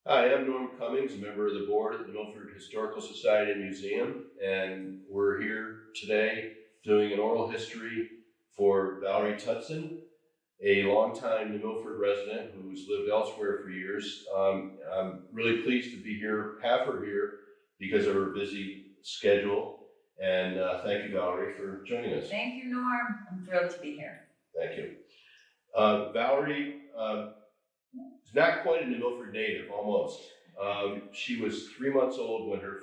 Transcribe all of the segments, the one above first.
Hi, I'm Norm Cummings, a member of the board at the Milford Historical Society and Museum, and we're here today doing an oral history for Valerie Tutson, a longtime New Milford resident who's lived elsewhere for years. I'm really pleased to be here, have her here, because of her busy schedule, and thank you, Valerie, for joining us. Thank you, Norm. I'm thrilled to be here. Thank you. Valerie is not quite a New Milford native, almost. She was 3 months old when her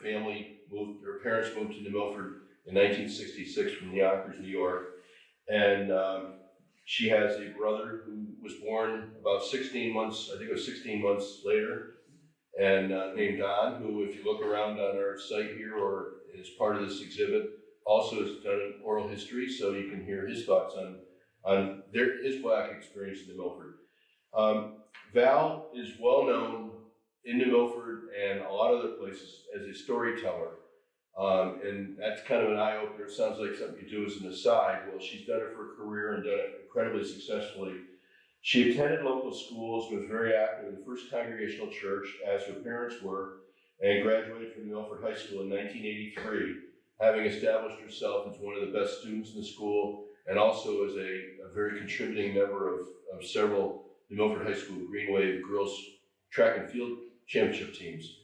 parents moved to New Milford in 1966 from Yonkers, New York. And she has a brother who was born about 16 months later, and named Don, who, if you look around on our site here or as part of this exhibit, also has done an oral history, so you can hear his thoughts on his Black experience in New Milford. Val is well known in New Milford and a lot of other places as a storyteller. And that's kind of an eye-opener. It sounds like something you do as an aside. Well, she's done it for a career and done it incredibly successfully. She attended local schools, was very active in the First Congregational Church, as her parents were, and graduated from Milford High School in 1983, having established herself as one of the best students in the school, and also as a very contributing member of several New Milford High School Green Wave girls track and field championship teams.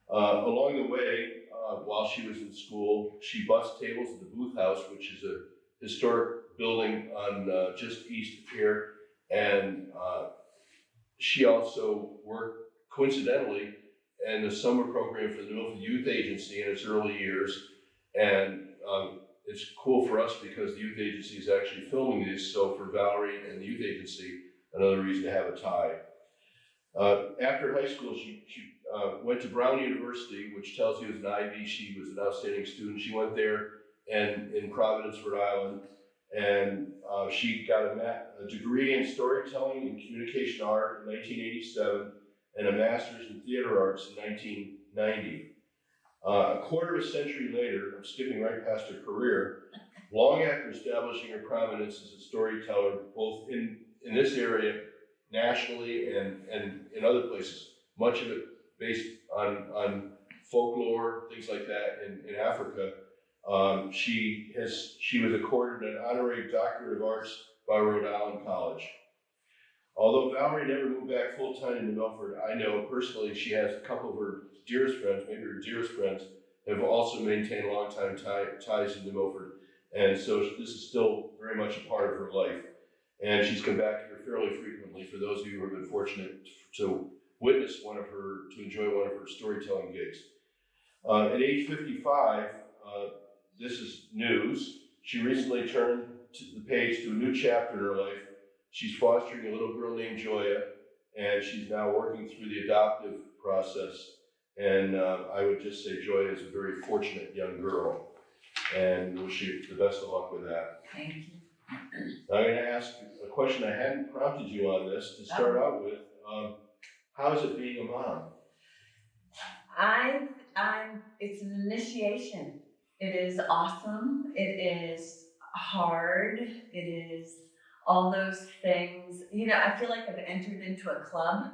Along the way, while she was in school, she bussed tables at the Booth House, which is a historic building on just east of here. And she also worked, coincidentally, in the summer program for the Milford Youth Agency in its early years. And it's cool for us because the Youth Agency is actually filming these, so for Valerie and the Youth Agency, another reason to have a tie. After high school, she went to Brown University, which tells you as an Ivy, she was an outstanding student. She went there and in Providence, Rhode Island, and she got a degree in storytelling and communication art in 1987 and a master's in theater arts in 1990. A quarter of a century later, I'm skipping right past her career, long after establishing her prominence as a storyteller, both in this area nationally and in other places, much of it based on folklore, things like that in Africa. She was accorded an honorary doctorate of arts by Rhode Island College. Although Valerie never moved back full-time to New Milford, I know personally she has a couple of her dearest friends, maybe her dearest friends, have also maintained long-time ties to New Milford. And so this is still very much a part of her life. And she's come back here fairly frequently for those of you who have been fortunate to witness to enjoy one of her storytelling gigs. At age 55, this is news. She recently turned the page to a new chapter in her life. She's fostering a little girl named Joya, and she's now working through the adoptive process. And I would just say Joya is a very fortunate young girl, and wish you the best of luck with that. Thank you. I'm going to ask a question I hadn't prompted you on this to start out with. How is it being a mom? It's an initiation. It is awesome. It is hard. It is all those things. You know, I feel like I've entered into a club.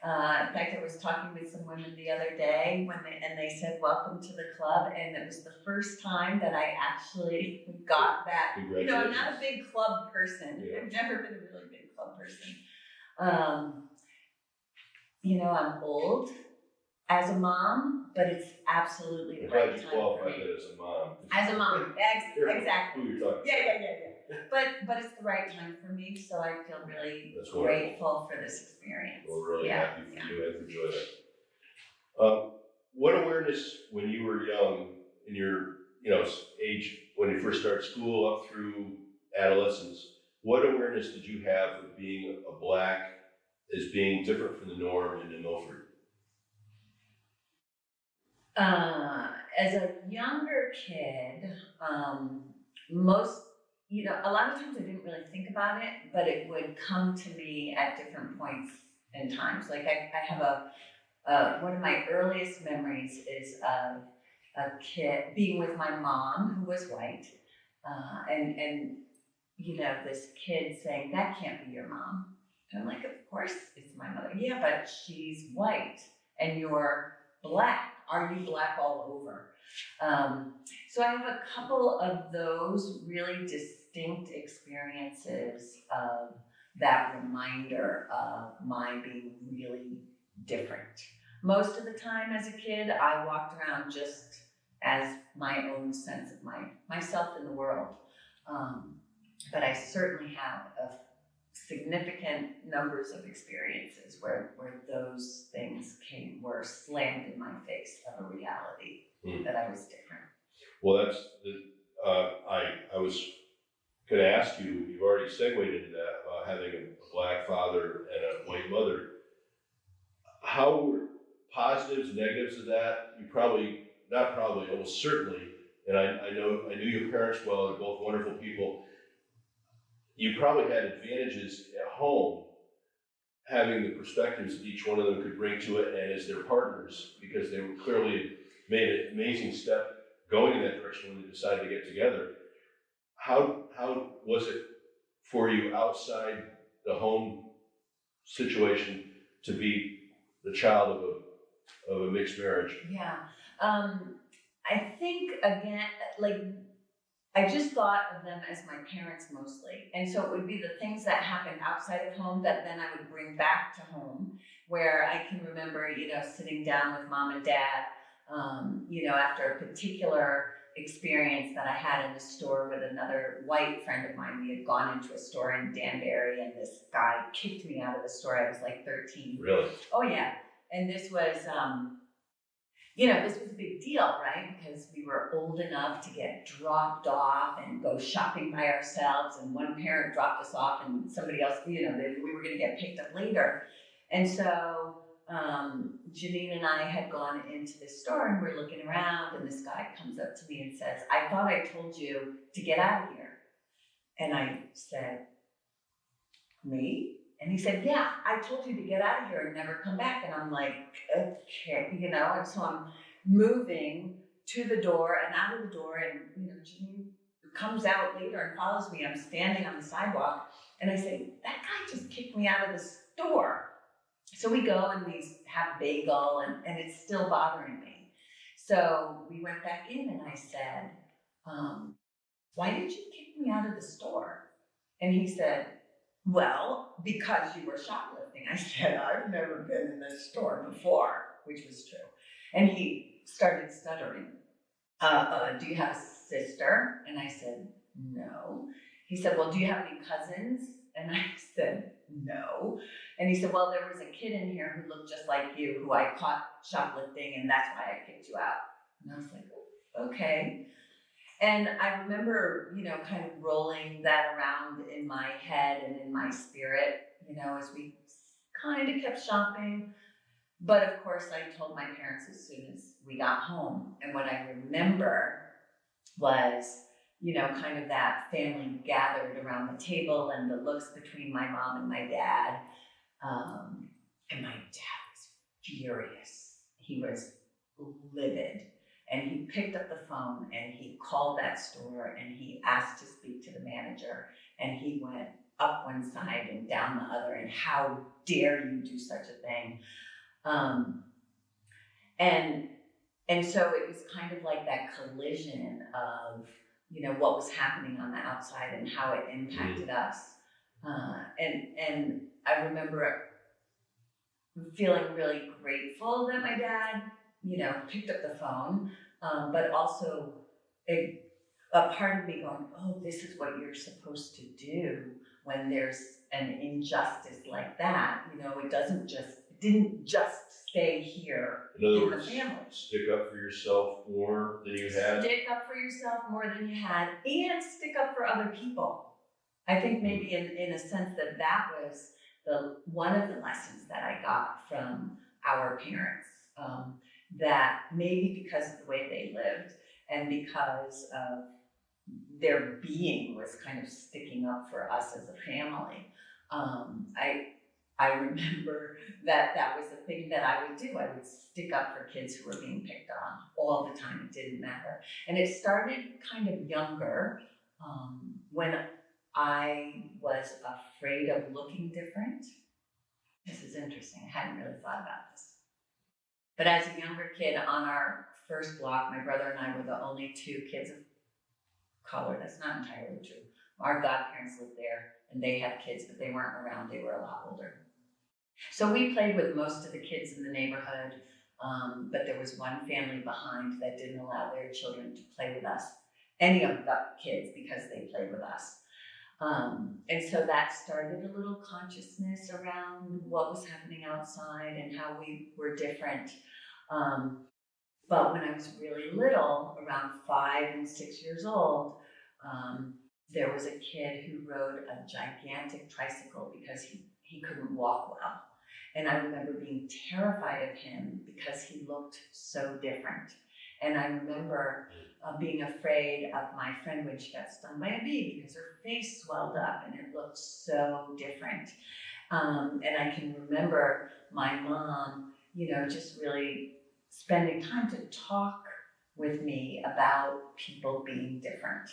In fact, I was talking with some women the other day and they said, welcome to the club. And it was the first time that I actually got that. You know, I'm not a big club person. Yeah. I've never been a really big club person. You know, I'm old as a mom, but it's absolutely the right time for me. As a mom. As a mom, exactly. Who you're talking Yeah. But it's the right time for me, so I feel really grateful for this experience. We're really happy for you and for Joy. What awareness when you were young, in your age when you first started school up through adolescence, what awareness did you have of being a Black as being different from the norm in New Milford? As a younger kid, a lot of times I didn't really think about it, but it would come to me at different points in times. Like I have one of my earliest memories is of a kid being with my mom who was white, and this kid saying, "That can't be your mom." And I'm like, "Of course it's my mother." "Yeah, but she's white." and you're Black. Are you Black all over? So I have a couple of those really distinct experiences of that reminder of my being really different. Most of the time as a kid, I walked around just as my own sense of myself in the world. But I certainly have a significant numbers of experiences where those things were slammed in my face of a reality that I was different. Well, that's I was going to ask you. You've already segued into that about having a Black father and a white mother. How were positives, negatives of that? You almost certainly. And I knew your parents well. They're both wonderful people. You probably had advantages at home, having the perspectives that each one of them could bring to it, and as their partners, because they were clearly made an amazing step going in that direction when they decided to get together. How was it for you outside the home situation to be the child of a mixed marriage? Yeah, I think again, like, I just thought of them as my parents mostly. And so it would be the things that happened outside of home that then I would bring back to home, where I can remember, sitting down with mom and dad, after a particular experience that I had in a store with another white friend of mine. We had gone into a store in Danbury and this guy kicked me out of the store. I was like 13. Really? Oh yeah. And this was, this was a big deal, right? Because we were old enough to get dropped off and go shopping by ourselves. And one parent dropped us off and somebody else, we were going to get picked up later. And so Janine and I had gone into this store and we're looking around and this guy comes up to me and says, "I thought I told you to get out of here." And I said, "Me?" And he said, "Yeah, I told you to get out of here and never come back." And I'm like, okay, and so I'm moving to the door and out of the door, and Janine comes out later and follows me. I'm standing on the sidewalk and I say, "That guy just kicked me out of the store." So we go and we have a bagel and it's still bothering me. So we went back in and I said, "Why did you kick me out of the store?" And he said, "Well, because you were shoplifting." I said, "I've never been in this store before," which was true. And he started stuttering. "Do you have a sister?" And I said, "No." He said, "Well, do you have any cousins?" And I said, "No." And he said, "Well, there was a kid in here who looked just like you, who I caught shoplifting, and that's why I kicked you out." And I was like, "Oh, okay." And I remember, kind of rolling that around in my head and in my spirit, as we kind of kept shopping. But of course, I told my parents as soon as we got home. And what I remember was, kind of that family gathered around the table and the looks between my mom and my dad. And my dad was furious. He was livid. And he picked up the phone and he called that store and he asked to speak to the manager. And he went up one side and down the other. And how dare you do such a thing? And so it was kind of like that collision of, what was happening on the outside and how it impacted us. And I remember feeling really grateful that my dad, picked up the phone, but also a part of me going, "Oh, this is what you're supposed to do when there's an injustice like that." It didn't just stay here in other in words, the family. Stick up for yourself more than you had. Stick up for yourself more than you had, and stick up for other people. I think maybe in a sense that was one of the lessons that I got from our parents, that maybe because of the way they lived and because of their being was kind of sticking up for us as a family. I remember that was the thing that I would do. I would stick up for kids who were being picked on all the time. It didn't matter. And it started kind of younger, when I was afraid of looking different. This is interesting. I hadn't really thought about this. But as a younger kid on our first block, my brother and I were the only two kids of color. That's not entirely true. Our godparents lived there and they had kids, but they weren't around. They were a lot older. So we played with most of the kids in the neighborhood, but there was one family behind that didn't allow their children to play with us, any of the kids, because they played with us. And so that started a little consciousness around what was happening outside and how we were different. But when I was really little, around 5 and 6 years old, there was a kid who rode a gigantic tricycle because he couldn't walk well. And I remember being terrified of him because he looked so different. And I remember being afraid of my friend when she got stung by a bee because her face swelled up and it looked so different. And I can remember my mom, just really spending time to talk with me about people being different,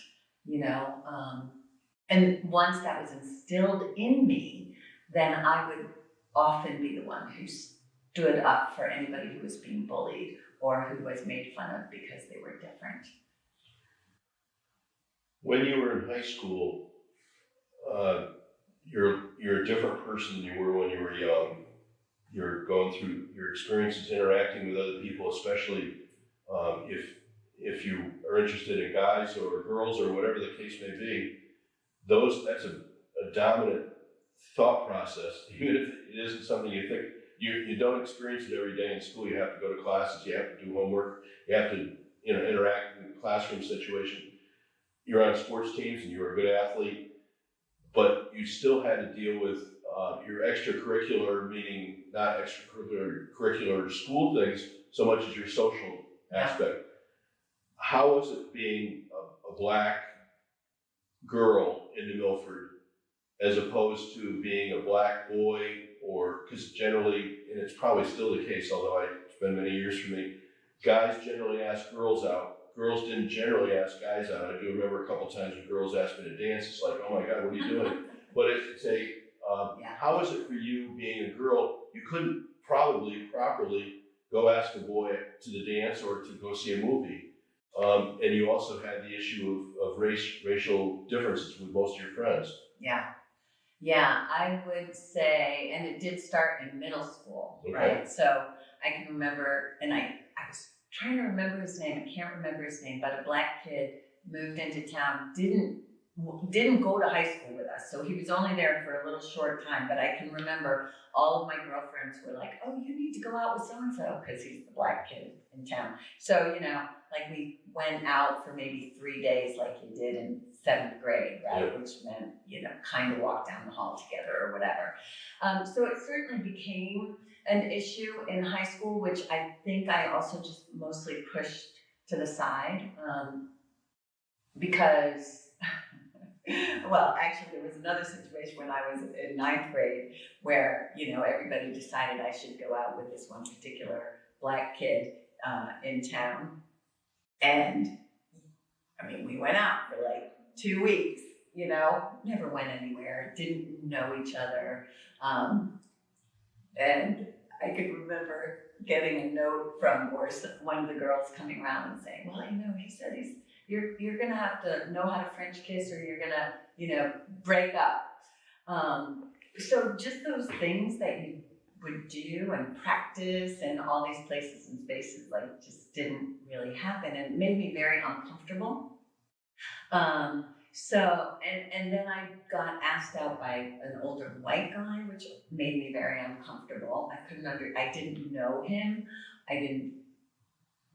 and once that was instilled in me, then I would often be the one who stood up for anybody who was being bullied or who was made fun of because they were different. When you were in high school, you're a different person than you were when you were young. You're going through your experiences interacting with other people, especially if you are interested in guys or girls or whatever the case may be. That's a dominant thought process, even if it isn't something you think. You don't experience it every day in school. You have to go to classes, you have to do homework, you have to interact in a classroom situation. You're on sports teams and you're a good athlete, but you still had to deal with your extracurricular, meaning not curricular school things so much as your social aspect. How was it being a black girl in New Milford as opposed to being a black boy? Or because generally, and it's probably still the case, although it's been many years for me, guys generally ask girls out. Girls didn't generally ask guys out. I do remember a couple times when girls asked me to dance. It's like, oh my God, what are you doing? But it's how is it for you being a girl? You couldn't probably properly go ask a boy to the dance or to go see a movie. And you also had the issue of racial differences with most of your friends. Yeah, I would say, and it did start in middle school, okay. Right? So I can remember, and I was trying to remember his name, I can't remember his name, but a black kid moved into town, didn't go to high school with us, so he was only there for a little short time, but I can remember all of my girlfriends were like, oh, you need to go out with so-and-so, because he's the black kid in town. So, like we went out for maybe 3 days like you did in 7th grade, right? Yeah. Which meant, kind of walk down the hall together or whatever. So it certainly became an issue in high school, which I think I also just mostly pushed to the side because well, actually, there was another situation when I was in 9th grade where, everybody decided I should go out with this one particular black kid in town. And, we went out for like 2 weeks, never went anywhere, didn't know each other. And I could remember getting a note from one of the girls coming around and saying, well, he said you're gonna have to know how to French kiss or you're gonna, break up. So just those things that you would do and practice and all these places and spaces just didn't really happen and it made me very uncomfortable. And then I got asked out by an older white guy, which made me very uncomfortable. I didn't know him. I didn't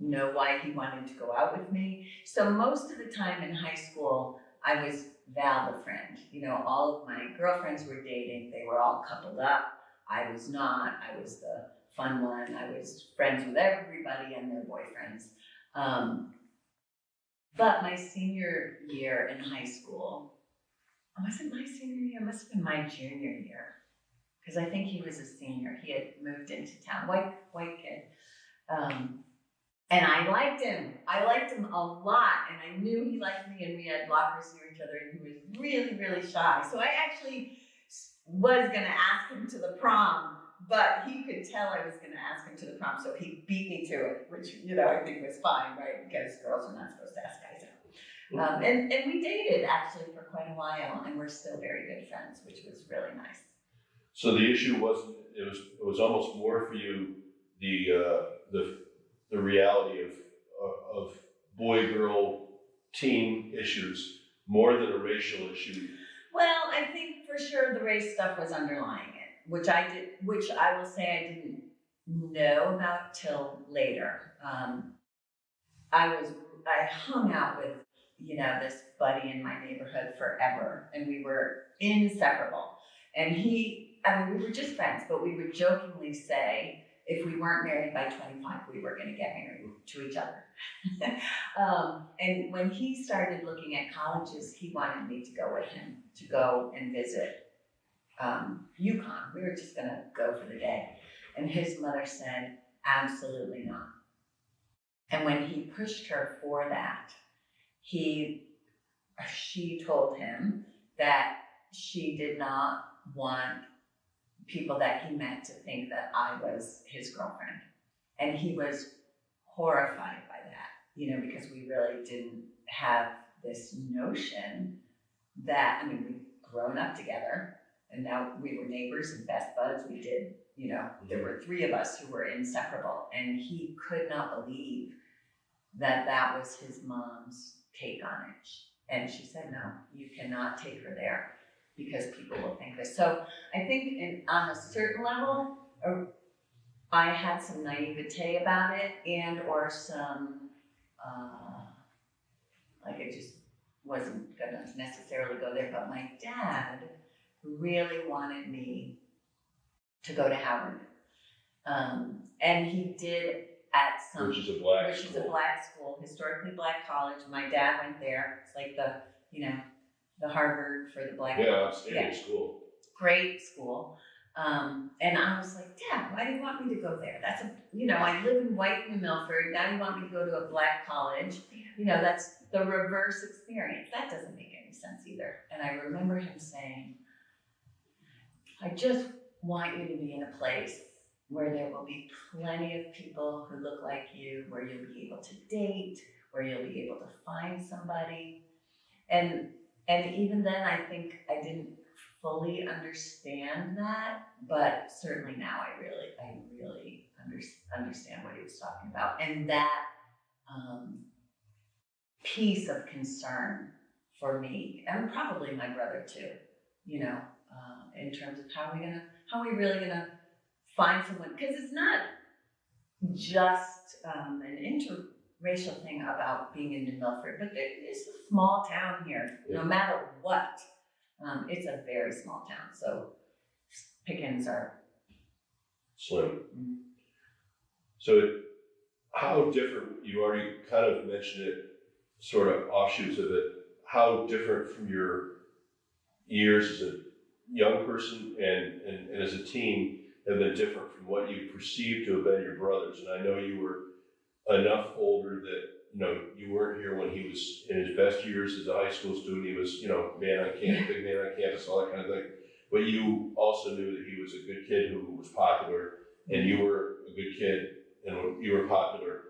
know why he wanted to go out with me. So most of the time in high school, I was Val the friend. All of my girlfriends were dating. They were all coupled up. I was not. I was the fun one. I was friends with everybody and their boyfriends. But my senior year in high school, was it my senior year? It must have been my junior year. Because I think he was a senior. He had moved into town, white kid. And I liked him. I liked him a lot. And I knew he liked me and we had lockers near each other and he was really, really shy. So I actually was gonna ask him to the prom, but he could tell I was going to ask him to the prom, so he beat me to it, which, I think was fine, right? Because girls are not supposed to ask guys out. And we dated actually for quite a while, and we're still very good friends, which was really nice. So the issue wasn't, it was almost more for you, the reality of boy-girl teen issues more than a racial issue. Well, I think for sure the race stuff was underlying it, which I will say I didn't know about till later. I hung out with, this buddy in my neighborhood forever, and we were inseparable. And we were just friends, but we would jokingly say, if we weren't married by 25, we were going to get married to each other. And when he started looking at colleges, he wanted me to go with him, to go and visit UConn. We were just going to go for the day. And his mother said, absolutely not. And when he pushed her for that, she told him that she did not want people that he met to think that I was his girlfriend. And he was horrified by that, because we really didn't have this notion that, we'd grown up together, and now we were neighbors and best buds. We did, there were 3 of us who were inseparable, and he could not believe that that was his mom's take on it. And she said, no, you cannot take her there because people will think this. So I think on a certain level, I had some naivete about it, and or some, I just wasn't gonna necessarily go there, but my dad really wanted me to go to Howard. And he did at some... Which is a black school, historically black college. My dad went there. It's like the Harvard for the black college. Yeah, outstanding school. Great school. And I was like, Dad, why do you want me to go there? That's I live in White in Milford. Now you want me to go to a black college. That's the reverse experience. That doesn't make any sense either. And I remember him saying, I just want you to be in a place where there will be plenty of people who look like you, where you'll be able to date, where you'll be able to find somebody. And even then, I think I didn't fully understand that, but certainly now I really understand what he was talking about. And that piece of concern for me, and probably my brother too, in terms of how are we really gonna find someone, because it's not just an interracial thing about being in New Milford, but it's a small town here, no matter what. It's a very small town, so pickings are slim. Mm-hmm. So how different, you already kind of mentioned it, sort of offshoots of it, how different from your years as a young person and as a teen have been different from what you perceived to have been your brothers. And I know you were enough older that, you weren't here when he was in his best years as a high school student. He was, man on campus, big man on campus, all that kind of thing. But you also knew that he was a good kid who was popular, and you were a good kid and you were popular.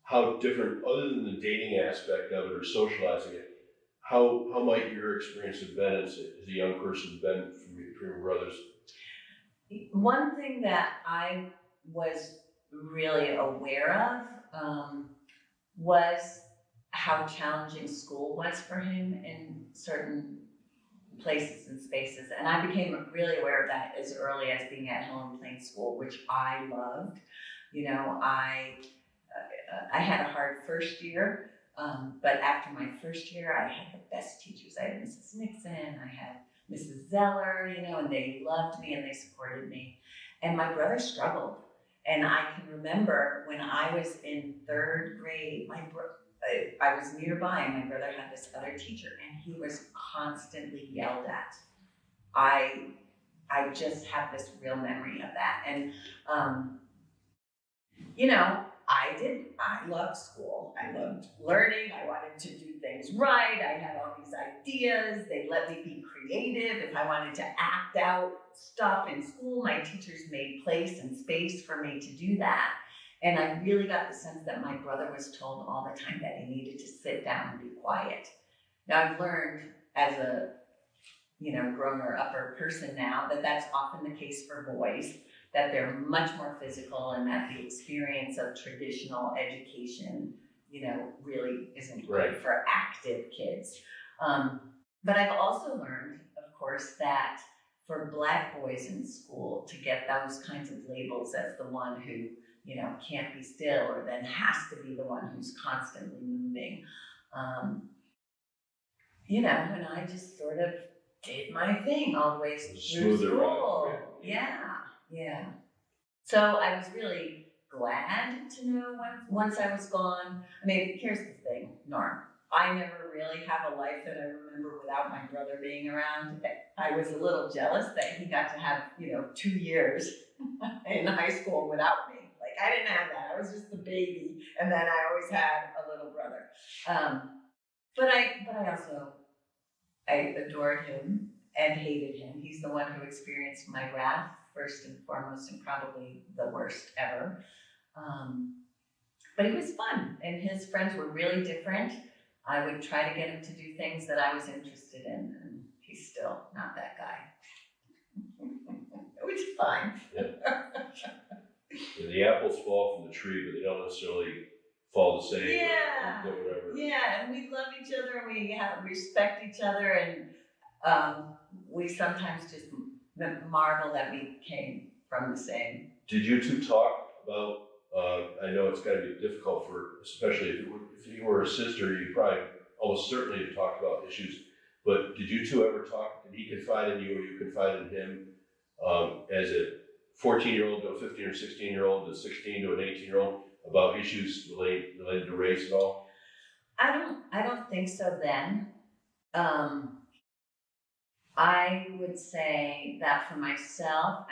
How different, other than the dating aspect of it or socializing it, how might your experience have been as a young person been from your brothers? One thing that I was really aware of was how challenging school was for him in certain places and spaces. And I became really aware of that as early as being at Helen Plain School, which I loved. I had a hard first year, but after my first year, I had the best teachers. I had Mrs. Nixon, I had Mrs. Zeller, and they loved me and they supported me. And my brother struggled. And I can remember when I was in 3rd grade, I was nearby and my brother had this other teacher and he was constantly yelled at. I just have this real memory of that. And, I loved school. I loved learning. I wanted to do things right. I had all these ideas. They let me be creative. If I wanted to act out stuff in school, my teachers made place and space for me to do that. And I really got the sense that my brother was told all the time that he needed to sit down and be quiet. Now I've learned as a, grown or upper person now that that's often the case for boys, that they're much more physical and that the experience of traditional education, really isn't good for active kids. But I've also learned, of course, that for Black boys in school to get those kinds of labels as the one who, can't be still or then has to be the one who's constantly moving, and I just sort of did my thing all the way through school. Yeah. So I was really glad to know once I was gone. I mean, here's the thing, Norm. I never really have a life that I remember without my brother being around. I was a little jealous that he got to have, 2 years in high school without me. Like, I didn't have that. I was just the baby, and then I always had a little brother. But I adored him and hated him. He's the one who experienced my wrath first and foremost, and probably the worst ever. But it was fun, and his friends were really different. I would try to get him to do things that I was interested in, and he's still not that guy. Which is fine. Yeah, the apples fall from the tree, but they don't necessarily fall the same. Yeah. Or whatever. Yeah, and we love each other, and we respect each other, and we sometimes just marvel that we came from the same. Did you two talk about? I know it's got to be difficult especially if you were a sister, you probably almost certainly have talked about issues. But did you two ever talk? Did he confide in you, or you confide in him? As a 14-year-old to a 15 or 16-year-old, to 16 to an 18-year-old, about issues related to race at all? I don't think so then. I would say that for myself,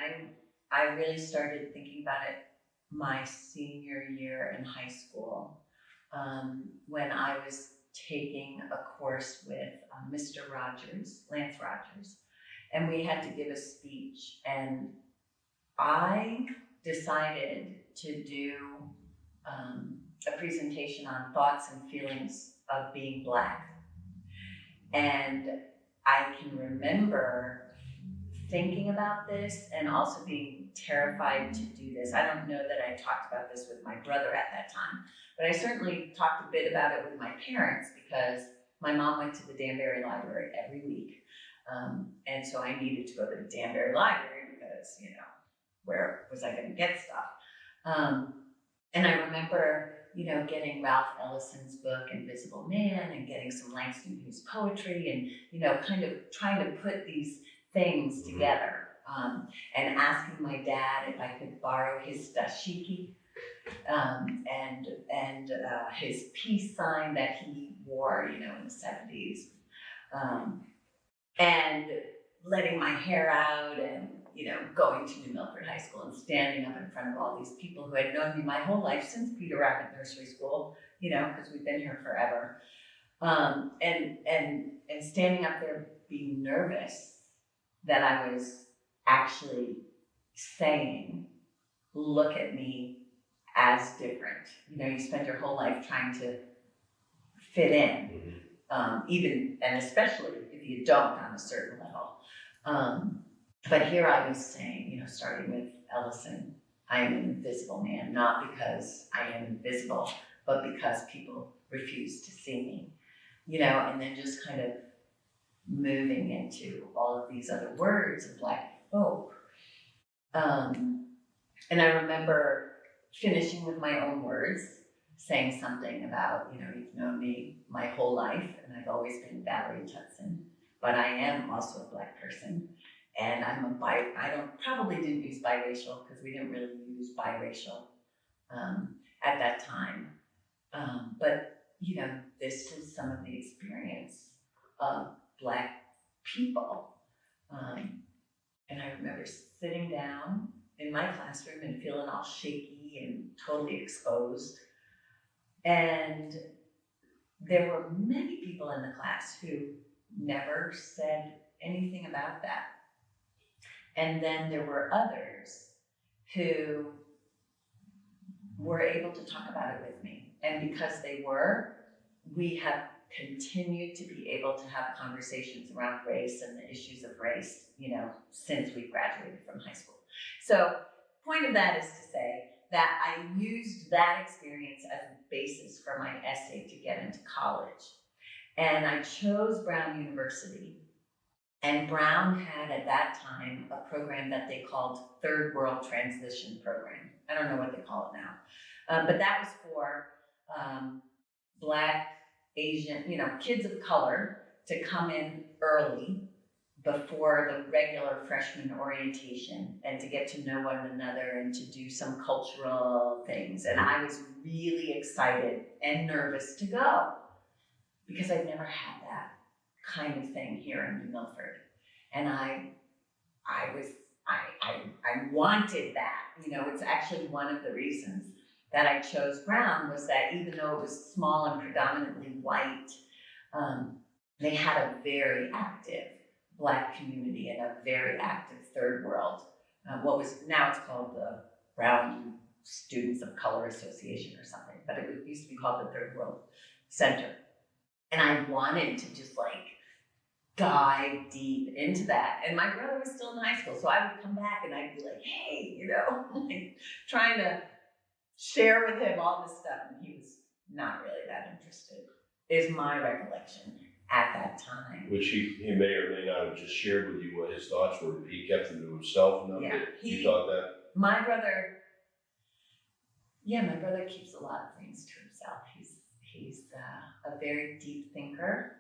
I really started thinking about it my senior year in high school, when I was taking a course with Mr. Rogers, Lance Rogers, and we had to give a speech, and I decided to do a presentation on thoughts and feelings of being Black. And I can remember thinking about this and also being terrified to do this. I don't know that I talked about this with my brother at that time, but I certainly talked a bit about it with my parents because my mom went to the Danbury Library every week. And so I needed to go to the Danbury Library because, where was I going to get stuff? And I remember, getting Ralph Ellison's book, Invisible Man, and getting some Langston Hughes poetry and, kind of trying to put these things together. And asking my dad if I could borrow his dashiki and his peace sign that he wore, in the 70s. And letting my hair out and, going to New Milford High School and standing up in front of all these people who had known me my whole life since Peter Rabbit Nursery School, because we've been here forever. And standing up there being nervous that I was actually saying, look at me as different. You spend your whole life trying to fit in, even, and especially if you don't on a certain level. But here I was saying, starting with Ellison, I am an invisible man, not because I am invisible, but because people refuse to see me, and then just kind of moving into all of these other words of Black folk. And I remember finishing with my own words, saying something about, you've known me my whole life, and I've always been Valerie Tutson, but I am also a Black person. And I'm I probably didn't use biracial because we didn't really use biracial at that time. But, this is some of the experience of Black people. And I remember sitting down in my classroom and feeling all shaky cocky and totally exposed. And there were many people in the class who never said anything about that. And then there were others who were able to talk about it with me. And because they were, we have continued to be able to have conversations around race and the issues of race, since we graduated from high school. So point of that is to say that I used that experience as a basis for my essay to get into college. And I chose Brown University. And Brown had at that time a program that they called Third World Transition Program. I don't know what they call it now. But that was for Black, Asian, kids of color to come in early before the regular freshman orientation and to get to know one another and to do some cultural things. And I was really excited and nervous to go because I'd never had that kind of thing here in New Milford. And I wanted that. It's actually one of the reasons that I chose Brown was that even though it was small and predominantly white, they had a very active Black community and a very active third world. Now it's called the Brown Students of Color Association or something, but it used to be called the Third World Center. And I wanted to just dive deep into that. And my brother was still in high school, so I would come back and I'd be like, hey, trying to share with him all this stuff. And he was not really that interested, is my recollection at that time. Which he may or may not have just shared with you what his thoughts were. He kept them to himself enough that he thought that? My brother keeps a lot of things to himself. He's a very deep thinker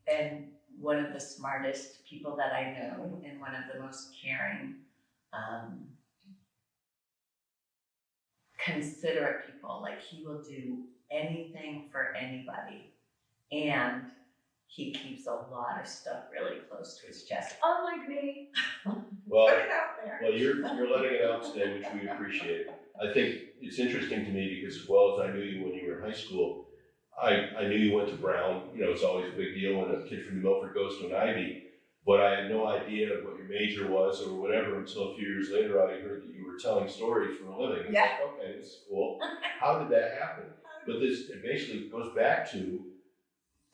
and one of the smartest people that I know and one of the most caring, considerate people. He will do anything for anybody. And he keeps a lot of stuff really close to his chest, unlike me. Well, put it out there. Well, you're letting it out today, which we appreciate. I think it's interesting to me because as well as I knew you when you were in high school, I knew you went to Brown. It's always a big deal when a kid from New Milford goes to an Ivy, but I had no idea what your major was or whatever until a few years later I heard that you were telling stories for a living. Yeah. Okay, this is cool. How did that happen? But it basically goes back to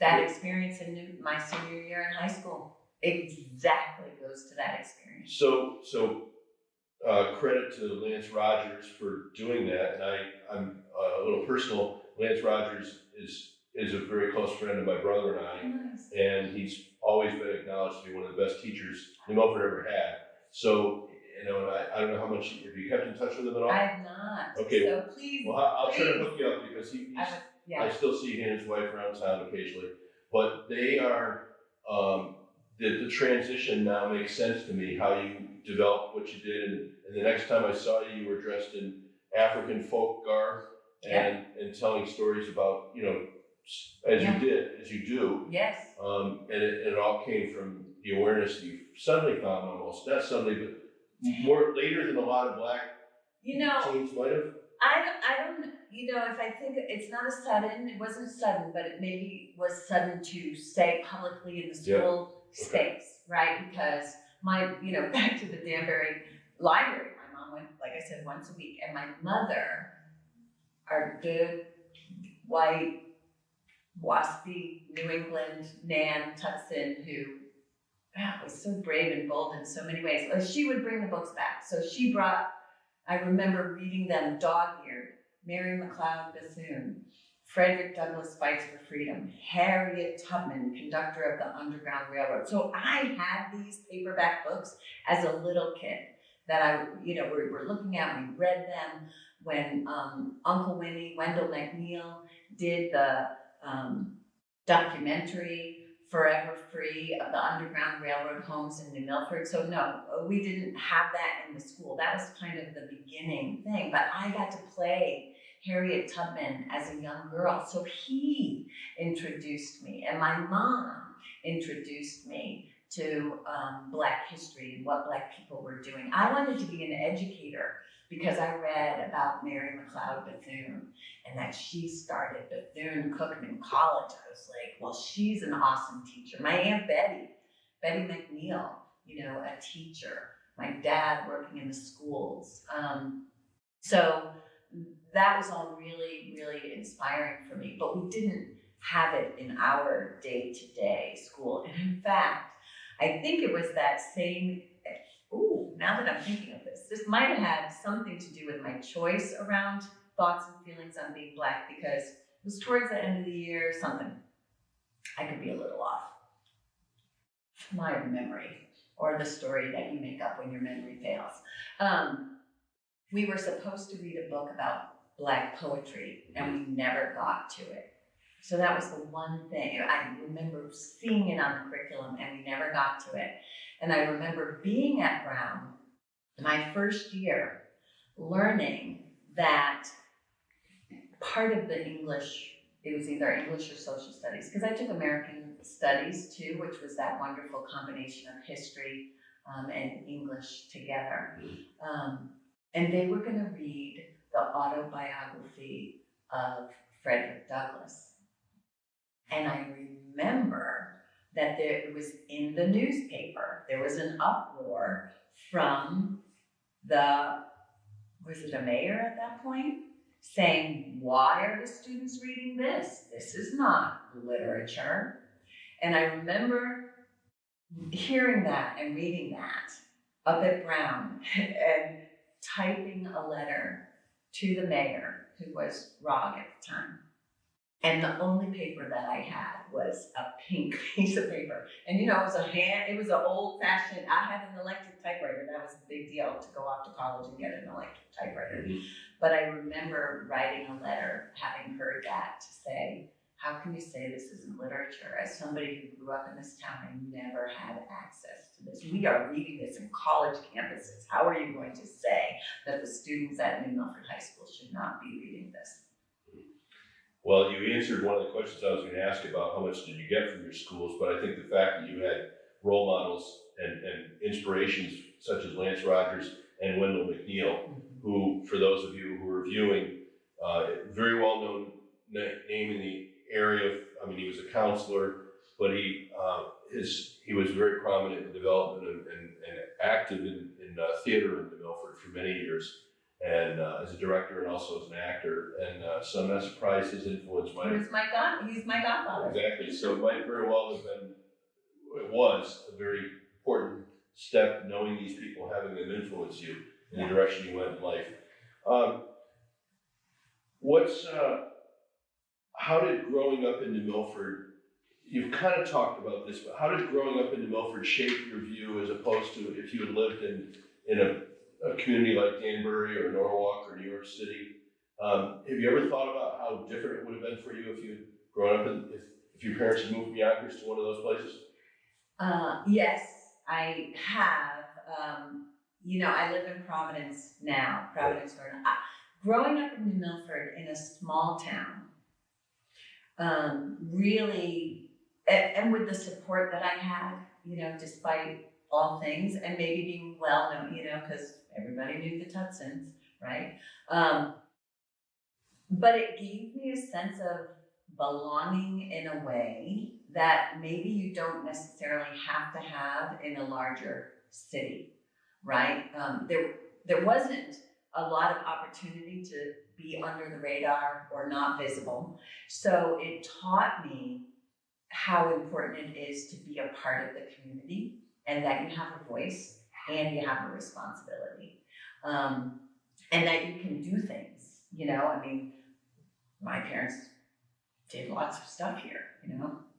that experience in my senior year in high school. Exactly goes to that experience. So credit to Lance Rogers for doing that, and I'm a little personal. Lance Rogers is a very close friend of my brother and I, Nice. And he's always been acknowledged to be one of the best teachers New Milford ever had. So, and I don't know how much, have you kept in touch with him at all? I have not. Okay. So please. Well, I'll try to hook you up because I still see he and his wife around town occasionally. But they are, the transition now makes sense to me, how you developed what you did. And the next time I saw you, you were dressed in African folk garb and telling stories about, as you do. Yes. And it all came from the awareness you suddenly found almost, not suddenly, but more later than a lot of Black teens might have. I don't, if I think it wasn't sudden, but it maybe was sudden to say publicly in the school space, right? Because back to the Danbury Library, my mom went, like I said, once a week, and my mother, our good, white, waspy New England Nan Tutson, who was so brave and bold in so many ways. She would bring the books back. So she brought, I remember reading them dog-eared, Mary McLeod Bethune, Frederick Douglass Fights for Freedom, Harriet Tubman, conductor of the Underground Railroad. So I had these paperback books as a little kid that we were looking at. We read them when Uncle Winnie, Wendell McNeil, did the documentary Forever Free of the Underground Railroad homes in New Milford. So no, we didn't have that in the school. That was kind of the beginning thing, but I got to play Harriet Tubman as a young girl. So he introduced me, and my mom introduced me to Black history and what Black people were doing. I wanted to be an educator because I read about Mary McLeod Bethune and that she started Bethune-Cookman College. I was like, well, she's an awesome teacher. My Aunt Betty McNeil, a teacher. My dad working in the schools. So that was all really, really inspiring for me, but we didn't have it in our day-to-day school. And in fact, I think it was that same, now that I'm thinking of this might have had something to do with my choice around thoughts and feelings on being Black, because it was towards the end of the year, something. I could be a little off. My memory, or the story that you make up when your memory fails. We were supposed to read a book about Black poetry, and we never got to it. So that was the one thing. I remember seeing it on the curriculum, and we never got to it. And I remember being at Brown my first year, learning that part of the English, it was either English or social studies, because I took American studies too, which was that wonderful combination of history and English together. And they were going to read the autobiography of Frederick Douglass. And I remember that it was in the newspaper. There was an uproar from was it a mayor at that point? Saying, why are the students reading this? This is not literature. And I remember hearing that and reading that up at Brown and typing a letter to the mayor, who was Rogg at the time. And the only paper that I had was a pink piece of paper. And it was it was an old fashioned, I had an electric typewriter. That was a big deal to go off to college and get an electric typewriter. But I remember writing a letter, having heard that, to say, how can you say this isn't literature? As somebody who grew up in this town, I never had access to this. We are reading this in college campuses. How are you going to say that the students at New Milford High School should not be reading this? Well, you answered one of the questions I was going to ask about how much did you get from your schools, but I think the fact that you had role models and inspirations such as Lance Rogers and Wendell McNeil, who, for those of you who are viewing, very well-known name in the area. He was a counselor, but he was very prominent in development and active in theater in Milford for many years. And as a director and also as an actor, and so I'm not surprised his influence might. He's my godfather. Exactly. So it might very well have been. It was a very important step, knowing these people, having them influence you in the direction you went in life. How did growing up in New Milford? You've kind of talked about this, but how did growing up in New Milford shape your view as opposed to if you had lived in a community like Danbury or Norwalk or New York City? Have you ever thought about how different it would have been for you if you had grown up if your parents had moved from Yonkers to one of those places? Yes, I have. I live in Providence now, Rhode Island. Growing up in New Milford in a small town, really, and with the support that I had, despite all things, and maybe being well known, because everybody knew the Tutsons, right? But it gave me a sense of belonging in a way that maybe you don't necessarily have to have in a larger city, right? There wasn't a lot of opportunity to be under the radar or not visible. So it taught me how important it is to be a part of the community, and that you have a voice and you have a responsibility, and that you can do things. My parents did lots of stuff here.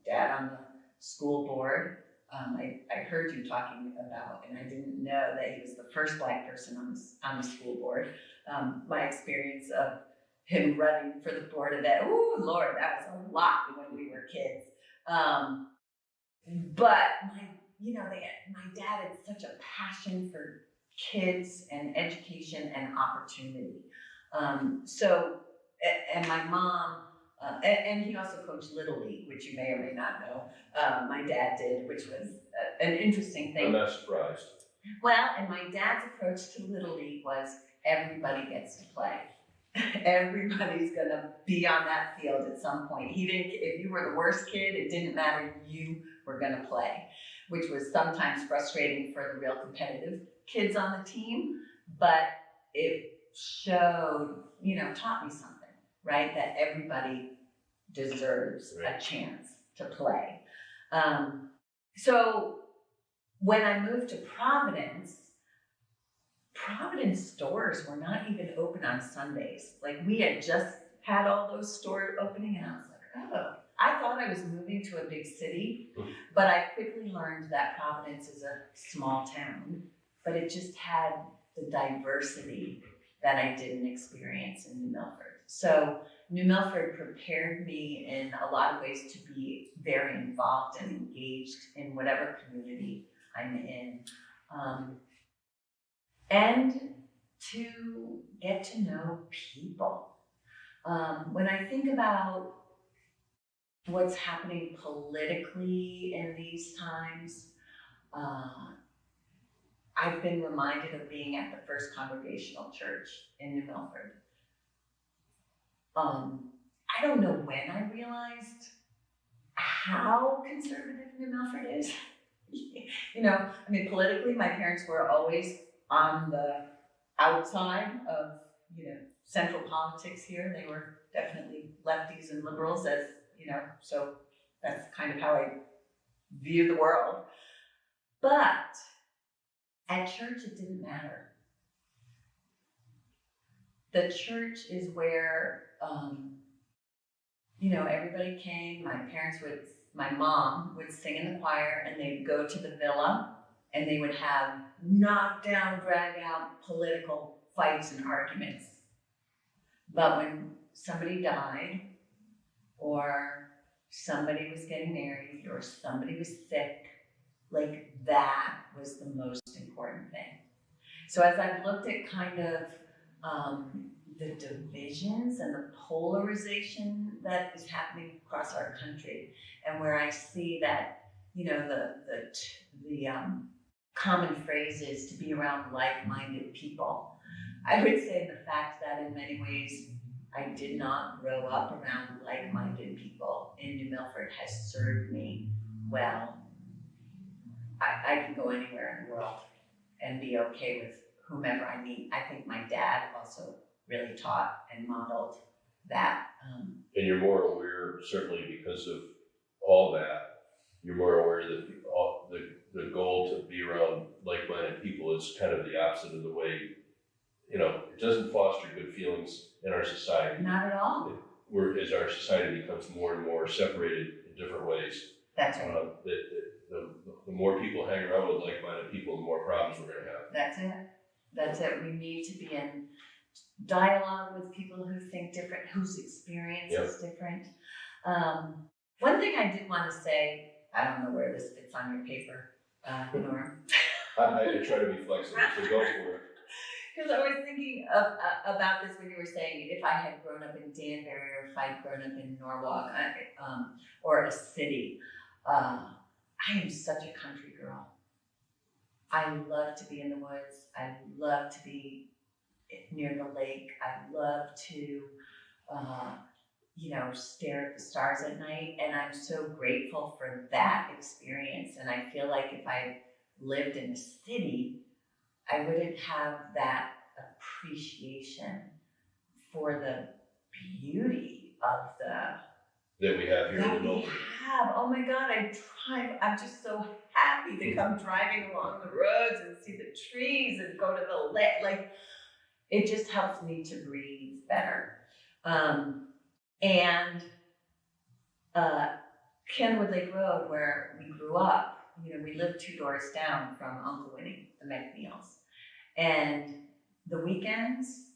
Dad on the school board. I heard you talking about, and I didn't know that he was the first Black person on the school board. My experience of him running for the board of that, oh Lord, that was a lot when we were kids. But my dad had such a passion for kids and education and opportunity. And my mom, and he also coached Little League, which you may or may not know. My dad did, which was an interesting thing. I'm not surprised. Well, and my dad's approach to Little League was everybody gets to play. Everybody's gonna be on that field at some point. He didn't, if you were the worst kid, it didn't matter, you were gonna play, which was sometimes frustrating for the real competitive kids on the team, but it showed, taught me something, right? That everybody deserves a chance to play. So when I moved to Providence stores were not even open on Sundays. Like, we had just had all those stores opening, and I was like, oh. I thought I was moving to a big city, but I quickly learned that Providence is a small town, but it just had the diversity that I didn't experience in New Milford. So New Milford prepared me in a lot of ways to be very involved and engaged in whatever community I'm in. And to get to know people. When I think about what's happening politically in these times, I've been reminded of being at the First Congregational Church in New Milford. I don't know when I realized how conservative New Milford is. Politically, my parents were always on the outside of, central politics here. They were definitely lefties and liberals, so that's kind of how I view the world. But at church, it didn't matter. The church is where, everybody came. My mom would sing in the choir, and they'd go to the villa, and they would have knockdown, drag out political fights and arguments. But when somebody died, or somebody was getting married, or somebody was sick, like, that was the most important thing. So as I've looked at kind of the divisions and the polarization that is happening across our country, and where I see that, the common phrase is to be around like-minded people. I would say the fact that in many ways I did not grow up around like-minded people in New Milford has served me well. I can go anywhere in the world and be okay with whomever I meet. I think my dad also really taught and modeled that. And you're more aware, certainly because of all that, you're more aware that the goal to be around like-minded people is kind of the opposite of the way, it doesn't foster good feelings in our society. Not at all. As our society becomes more and more separated in different ways. That's right. The more people hang around with like-minded people, the more problems we're going to have. That's it. We need to be in dialogue with people who think different, whose experience is different. One thing I did want to say, I don't know where this fits on your paper, Norm. I try to be flexible, so go for it. Because I was thinking about this when you were saying if I had grown up in Danbury, or if I'd grown up in Norwalk, or a city. I am such a country girl. I love to be in the woods. I love to be near the lake. I love to, stare at the stars at night. And I'm so grateful for that experience. And I feel like if I lived in a city, I wouldn't have that appreciation for the beauty of that we have here in Milford. Oh my God, I'm just so happy to come driving along the roads and see the trees and go to the lake. Like, it just helps me to breathe better. And Kenwood Lake Road, where we grew up, we lived 2 doors down from Uncle Winnie, the McNeils. And the weekends,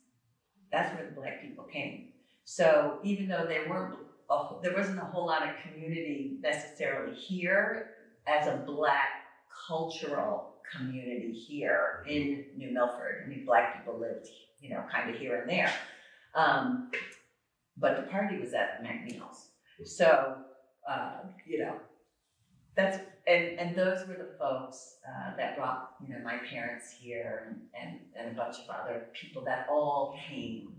that's where the Black people came. So even though there wasn't a whole lot of community necessarily here as a Black cultural community here in New Milford. I mean, Black people lived, kind of here and there. But the party was at the McNeils. So, and those were the folks that brought, my parents here and a bunch of other people that all came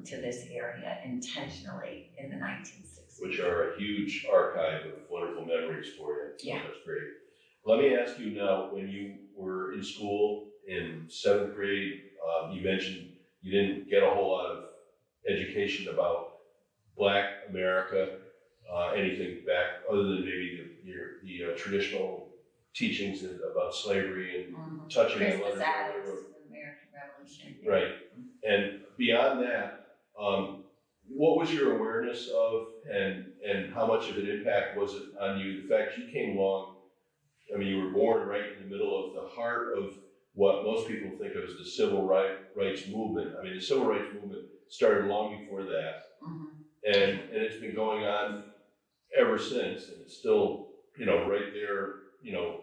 to this area intentionally in the 1960s. Which are a huge archive of wonderful memories for you. So Yeah. that's great. Let me ask you now, when you were in school in 7th grade, you mentioned you didn't get a whole lot of education about Black America, anything back other than maybe the traditional teachings about slavery and touching on Christmas Mother Adams, Earth. the American Revolution. Right. And beyond that, what was your awareness of, and how much of an impact was it on you? The fact you came along, I mean, you were born right in the middle of the heart of what most people think of as the civil rights movement. I mean, the civil rights movement started long before that, and it's been going on ever since, and it's still, right there,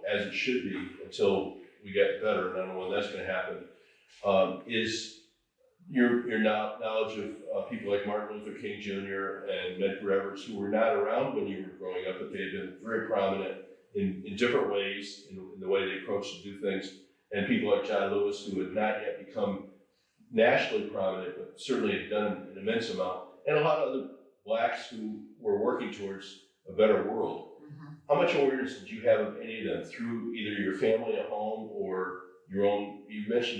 as it should be until we get better. And I don't know when that's going to happen. Is your knowledge of people like Martin Luther King Jr. and Medgar Evers, who were not around when you were growing up, but they had been very prominent in different ways, in the way they approached and do things, and people like John Lewis, who had not yet become nationally prominent, but certainly had done an immense amount, and a lot of other Blacks who were working towards a better world. How much awareness did you have of any of them through either your family at home or your own? You mentioned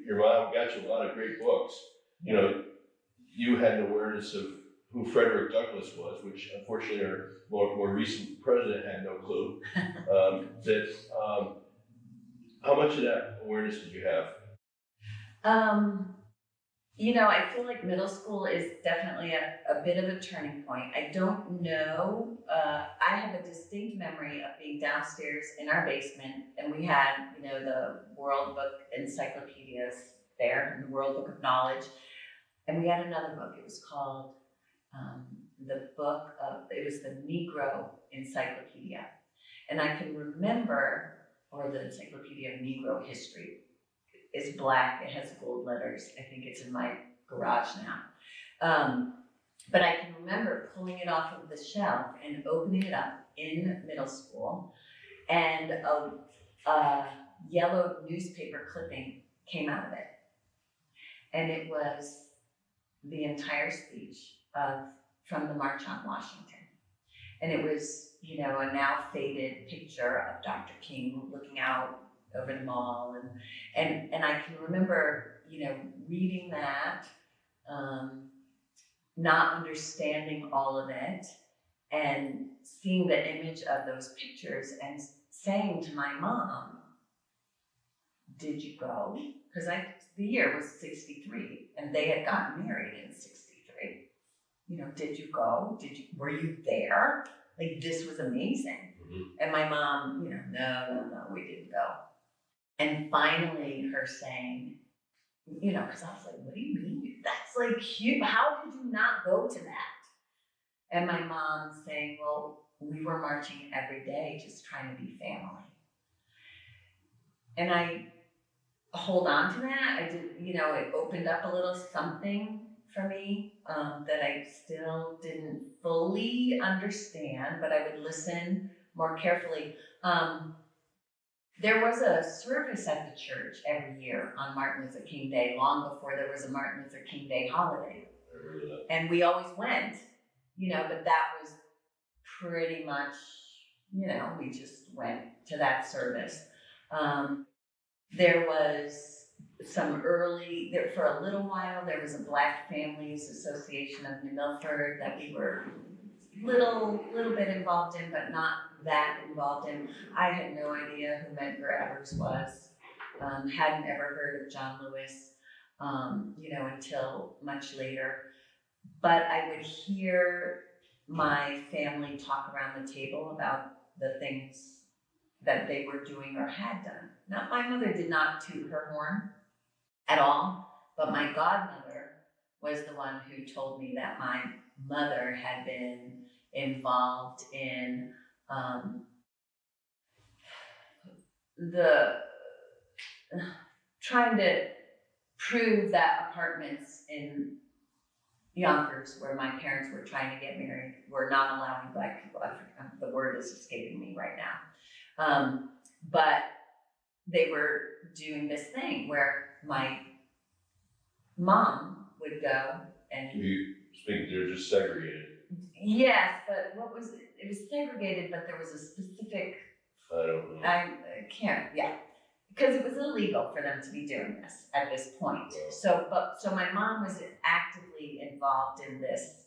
your mom got you a lot of great books. You had an awareness of who Frederick Douglass was, which unfortunately our more recent president had no clue. How much of that awareness did you have? I feel like middle school is definitely a bit of a turning point. I don't know. I have a distinct memory of being downstairs in our basement, and we had, the World Book Encyclopedias there, and the World Book of Knowledge. And we had another book. It was called it was the Negro Encyclopedia. And I can remember, or the Encyclopedia of Negro History. It's black, it has gold letters. I think it's in my garage now. But I can remember pulling it off of the shelf and opening it up in middle school, and a yellow newspaper clipping came out of it. And it was the entire speech from the March on Washington. And it was, a now faded picture of Dr. King looking out over the mall, and I can remember, reading that, not understanding all of it, and seeing the image of those pictures and saying to my mom, "Did you go?" Because the year was 63, and they had gotten married in 63. Did you go? Were you there? Like, this was amazing. And my mom, no, we didn't go. And finally her saying, because I was like, what do you mean? That's like huge. How could you not go to that? And my mom saying, well, we were marching every day, just trying to be family. And I hold on to that. I did, it opened up a little something for me that I still didn't fully understand, but I would listen more carefully. There was a service at the church every year on Martin Luther King Day, long before there was a Martin Luther King Day holiday. And we always went, but that was pretty much, we just went to that service. There was for a little while, there was a Black Families Association of New Milford that we were little bit involved in, but not that involved in. I had no idea who Medgar Evers was. Hadn't ever heard of John Lewis, until much later. But I would hear my family talk around the table about the things that they were doing or had done. Now, my mother did not toot her horn at all, but my godmother was the one who told me that my mother had been involved in trying to prove that apartments in Yonkers, where my parents were trying to get married, were not allowing Black people. The word is escaping me right now. But they were doing this thing where my mom would go and. You think they're just segregated? Yes, but what was it? It was segregated, but there was a specific. I don't know. I can't. Yeah, because it was illegal for them to be doing this at this point. Wow. So my mom was actively involved in this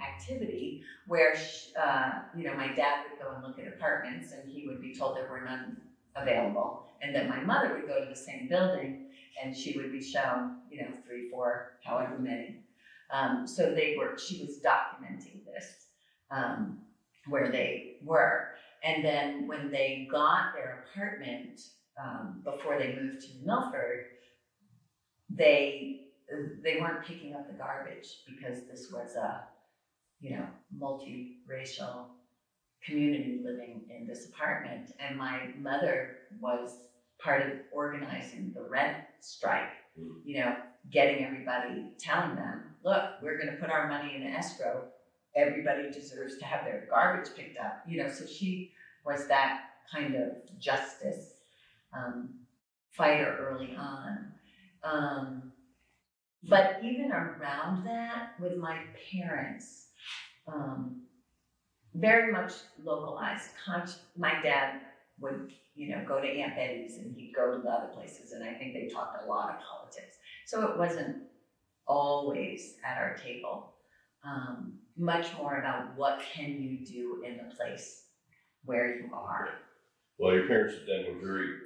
activity where my dad would go and look at apartments, and he would be told there were none available, and then my mother would go to the same building, and she would be shown 3, 4, however many. She was documenting this, where they were. And then when they got their apartment, before they moved to Milford, they weren't picking up the garbage because this was a, multiracial community living in this apartment. And my mother was part of organizing the rent strike, getting everybody, telling them, look, we're going to put our money in escrow. Everybody deserves to have their garbage picked up. So she was that kind of justice fighter early on. But even around that, with my parents, very much localized. My dad would, go to Aunt Betty's, and he'd go to the other places, and I think they talked a lot of politics. So it wasn't always at our table. Much more about what can you do in the place where you are. Well, your parents then were very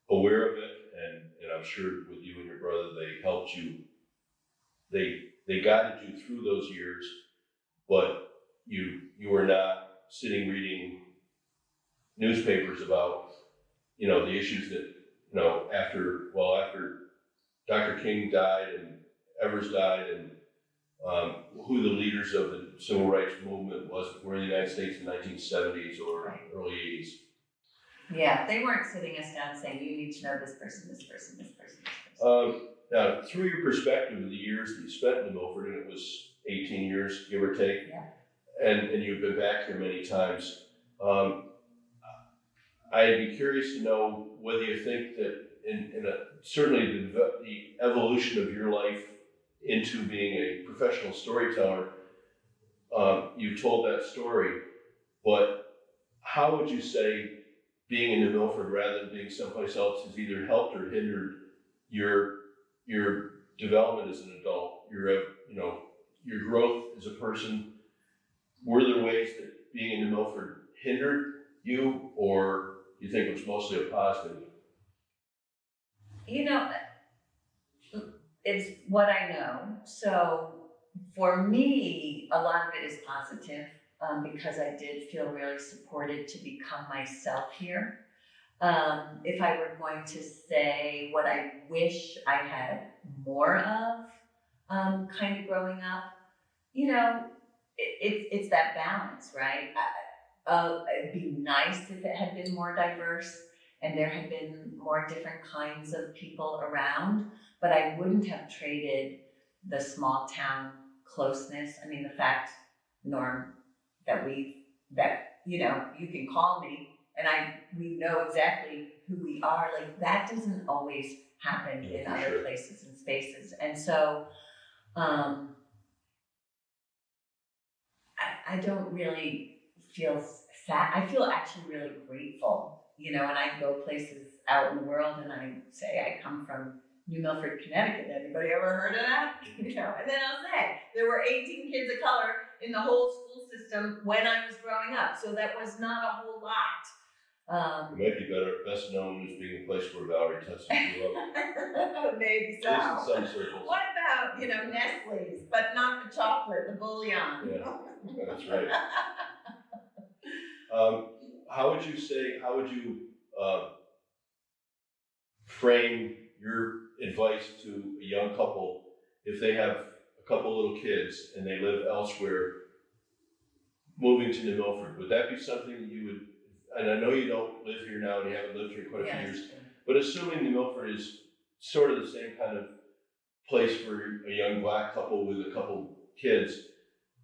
aware of it, and I'm sure with you and your brother, they helped you. They guided you through those years, but you were not sitting reading newspapers about the issues that after Dr. King died and Evers died, and who the leaders of the civil rights movement were in the United States in the 1970s or early 80s. Yeah, they weren't sitting us down saying, you need to know this person, this person, this person, this person. Now, through your perspective of the years that you spent in Milford, and it was 18 years, give or take, and you've been back here many times, I'd be curious to know whether you think that certainly the evolution of your life into being a professional storyteller, you told that story, but how would you say being in New Milford rather than being someplace else has either helped or hindered your development as an adult, your growth as a person? Were there ways that being in New Milford hindered you, or do you think it was mostly a positive? It's what I know. So for me, a lot of it is positive, because I did feel really supported to become myself here. If I were going to say what I wish I had more of, kind of growing up, it's that balance, right? It'd be nice if it had been more diverse and there had been more different kinds of people around, but I wouldn't have traded the small town closeness. I mean, the fact, Norm, that you can call me and we know exactly who we are. Like, that doesn't always happen in other places and spaces. And so, I don't really feel sad. I feel actually really grateful, and I go places out in the world and I say I come from New Milford, Connecticut. Anybody ever heard of that? And then I'll say there were 18 kids of color in the whole school system when I was growing up, so that was not a whole lot. It might be best known as being a place where Valerie Tutson grew up. Maybe so. At least in some circles. What about Nestle's, but not the chocolate, the bouillon? Yeah, that's right. How would you frame your advice to a young couple if they have a couple little kids and they live elsewhere, moving to New Milford? Would that be something that you would, and I know you don't live here now and you haven't lived here quite a few years, but assuming New Milford is sort of the same kind of place for a young black couple with a couple kids,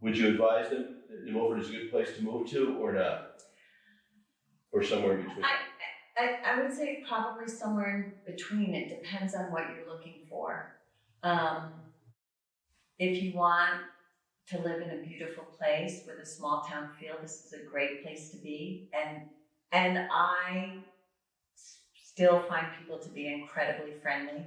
would you advise them that New Milford is a good place to move to or not? Or somewhere in between? I would say probably somewhere in between. It depends on what you're looking for. If you want to live in a beautiful place with a small town feel, this is a great place to be. And I still find people to be incredibly friendly.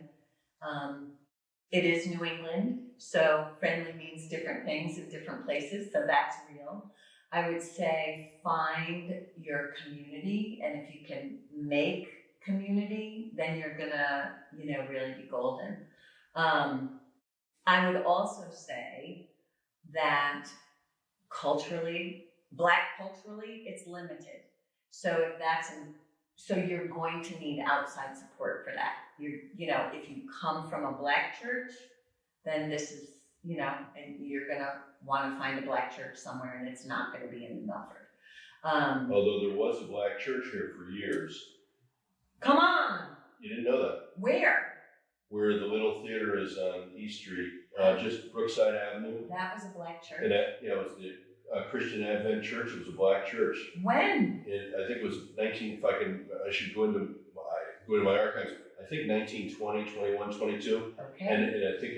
It is New England, so friendly means different things in different places, so that's real. I would say find your community, and if you can make community, then you're gonna, really be golden. I would also say that Black culturally, it's limited. So so you're going to need outside support for that. If you come from a Black church, then this is, and you're gonna want to find a Black church somewhere, and it's not going to be in Milford. Although there was a Black church here for years. Come on! You didn't know that? Where? Where the Little Theater is on East Street, just Brookside Avenue. That was a Black church? And that, it was the Christian Advent Church. It was a Black church. When? I think it was I should go into my archives. I think 1920, 21, 22. Okay. And I think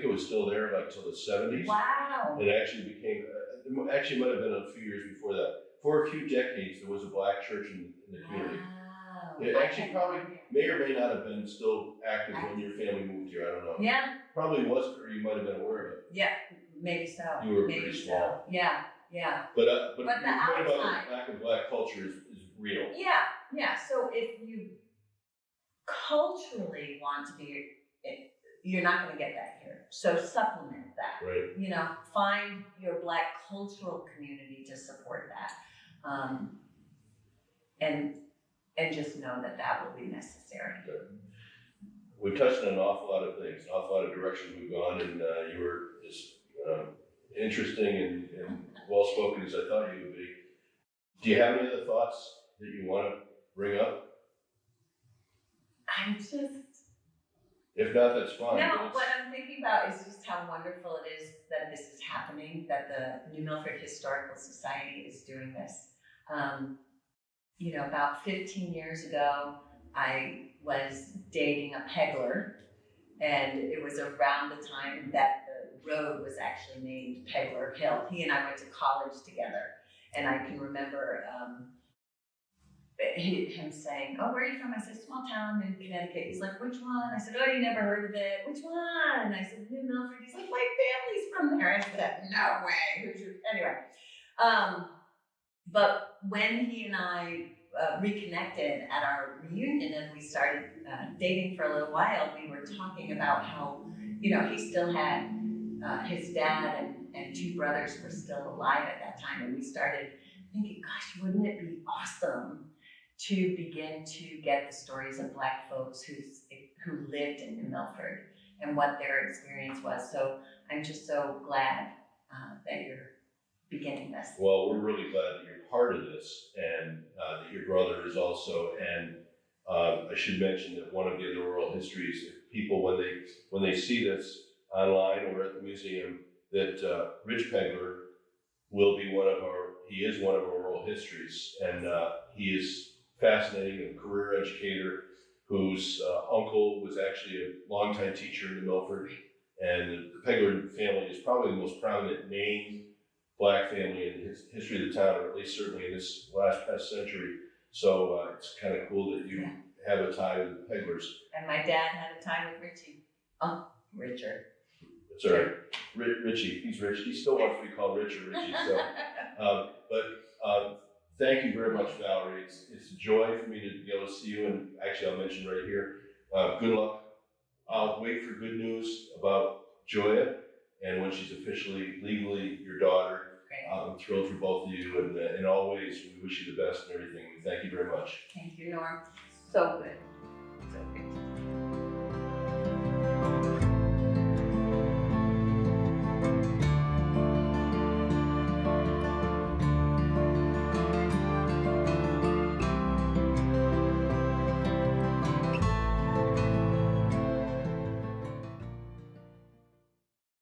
it was still there like till the 70s. Wow. It actually became, it might have been a few years before that. For a few decades, there was a Black church in the community. Wow. It actually probably may or may not have been still active when your family moved here. I don't know. Yeah. Probably wasn't, or you might have been aware of it. Yeah, maybe so. You were maybe pretty so. small. Yeah. But the your point about outside. the lack of Black culture is real. Yeah. So if you culturally want to be, you're not going to get that here. So supplement that. Right. Find your Black cultural community to support that, and just know that will be necessary. Good. We touched on an awful lot of things, an awful lot of directions we've gone, and you were as interesting and well-spoken as I thought you would be. Do you have any other thoughts that you want to bring up? If not, that's fine. No, what I'm thinking about is just how wonderful it is that this is happening, that the New Milford Historical Society is doing this. About 15 years ago, I was dating a peddler, and it was around the time that the road was actually named Peddler Hill. He and I went to college together, and I can remember him saying, "Oh, where are you from?" I said, "Small town in Connecticut." He's like, "Which one?" I said, "Oh, you never heard of it." "Which one?" I said, "New Milford." He's like, "My family's from there." I said, "No way." Anyway, but when he and I reconnected at our reunion and we started dating for a little while, we were talking about how, he still had his dad and two brothers were still alive at that time. And we started thinking, gosh, wouldn't it be awesome to begin to get the stories of Black folks who lived in New Milford and what their experience was. So I'm just so glad that you're beginning this. Well, we're really glad that you're part of this, and that your brother is also. And I should mention that one of the other oral histories, people when they see this online or at the museum, that Rich Pegler will be he is one of our oral histories, and he is fascinating, a career educator whose uncle was actually a longtime teacher in the Milford, and the Pegler family is probably the most prominent named Black family in the history of the town, or at least certainly in this past century. So it's kind of cool that you have a tie with the Peglers. And my dad had a tie with Richie. Oh, Richard. That's all right. Richie, he's Rich. He still wants to be called Rich or Richie. So, but thank you very much, Valerie. It's a joy for me to be able to see you. And actually, I'll mention right here, good luck. I'll wait for good news about Joya, and when she's officially, legally your daughter. Great. I'm thrilled for both of you, and always we wish you the best and everything. Thank you very much. Thank you, Norm. So good. So good.